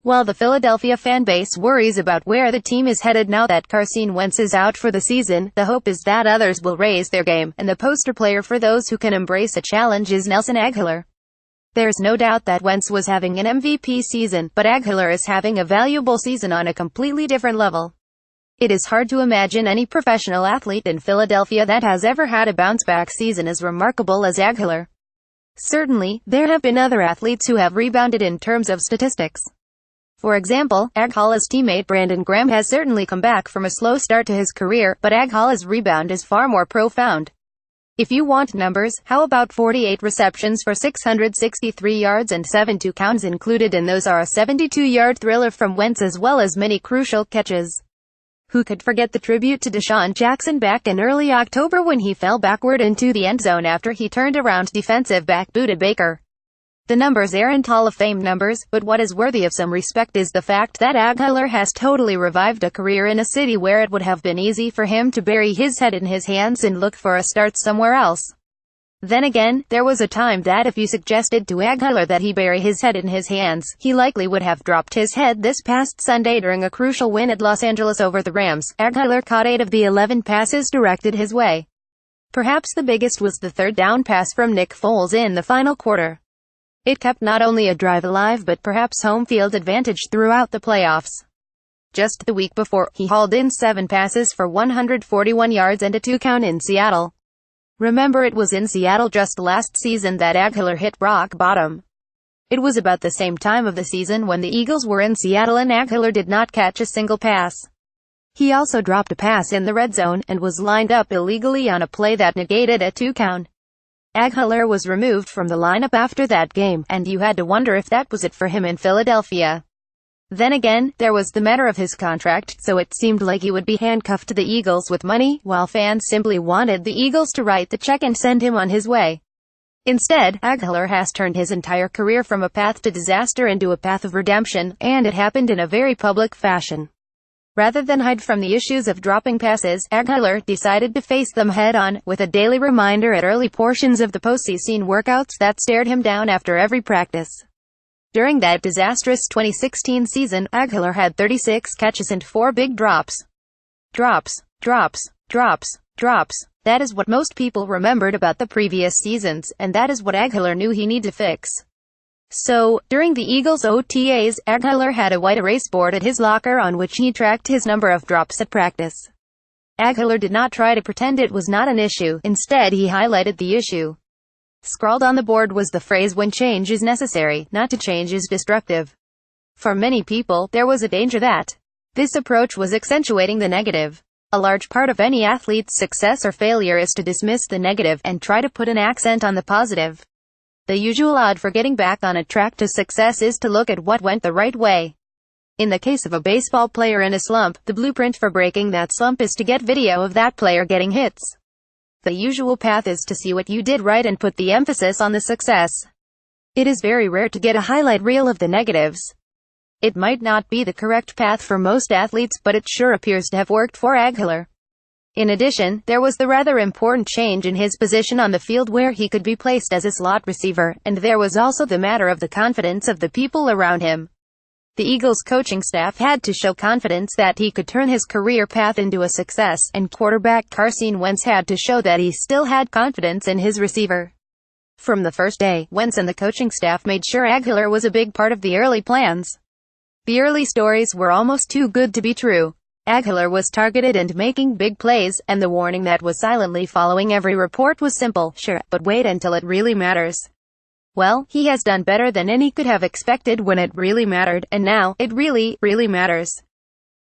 While the Philadelphia fanbase worries about where the team is headed now that Carson Wentz is out for the season, the hope is that others will raise their game, and the poster player for those who can embrace a challenge is agholor. There's no doubt that Wentz was having an MVP season, but agholor is having a valuable season on a completely different level. It is hard to imagine any professional athlete in Philadelphia that has ever had a bounce-back season as remarkable as agholor. Certainly, there have been other athletes who have rebounded in terms of statistics. For example, agholor's teammate Brandon Graham has certainly come back from a slow start to his career, but agholor's rebound is far more profound. If you want numbers, how about 48 receptions for 663 yards and 7 touchdowns? Included in those are a 72-yard thriller from Wentz as well as many crucial catches. Who could forget the tribute to Deshaun Jackson back in early October when he fell backward into the end zone after he turned around defensive back booted Baker? The numbers aren't Hall of Fame numbers, but what is worthy of some respect is the fact that agholor has totally revived a career in a city where it would have been easy for him to bury his head in his hands and look for a start somewhere else. Then again, there was a time that if you suggested to agholor that he bury his head in his hands, he likely would have dropped his head. This past Sunday during a crucial win at Los Angeles over the Rams, agholor caught 8 of the 11 passes directed his way. Perhaps the biggest was the third down pass from Nick Foles in the final quarter. It kept not only a drive alive but perhaps home field advantage throughout the playoffs. Just the week before, he hauled in 7 passes for 141 yards and a touchdown in Seattle. Remember, it was in Seattle just last season that agholor hit rock bottom. It was about the same time of the season when the Eagles were in Seattle and agholor did not catch a single pass. He also dropped a pass in the red zone, and was lined up illegally on a play that negated a touchdown. Agholor was removed from the lineup after that game, and you had to wonder if that was it for him in Philadelphia. Then again, there was the matter of his contract, so it seemed like he would be handcuffed to the Eagles with money, while fans simply wanted the Eagles to write the check and send him on his way. Instead, agholor has turned his entire career from a path to disaster into a path of redemption, and it happened in a very public fashion. Rather than hide from the issues of dropping passes, agholor decided to face them head-on, with a daily reminder at early portions of the postseason workouts that stared him down after every practice. During that disastrous 2016 season, agholor had 36 catches and 4 big drops. Drops. That is what most people remembered about the previous seasons, and that is what agholor knew he needed to fix. So, during the Eagles' OTAs, agholor had a white erase board at his locker on which he tracked his number of drops at practice. Agholor did not try to pretend it was not an issue, instead he highlighted the issue. Scrawled on the board was the phrase, "When change is necessary, not to change is destructive." For many people, there was a danger that this approach was accentuating the negative. A large part of any athlete's success or failure is to dismiss the negative, and try to put an accent on the positive. The usual odd for getting back on a track to success is to look at what went the right way. In the case of a baseball player in a slump, the blueprint for breaking that slump is to get video of that player getting hits. The usual path is to see what you did right and put the emphasis on the success. It is very rare to get a highlight reel of the negatives. It might not be the correct path for most athletes, but it sure appears to have worked for agholor. In addition, there was the rather important change in his position on the field where he could be placed as a slot receiver, and there was also the matter of the confidence of the people around him. The Eagles coaching staff had to show confidence that he could turn his career path into a success, and quarterback Carson Wentz had to show that he still had confidence in his receiver. From the first day, Wentz and the coaching staff made sure agholor was a big part of the early plans. The early stories were almost too good to be true. Agholor was targeted and making big plays, and the warning that was silently following every report was simple: sure, but wait until it really matters. Well, he has done better than any could have expected when it really mattered, and now, it really matters.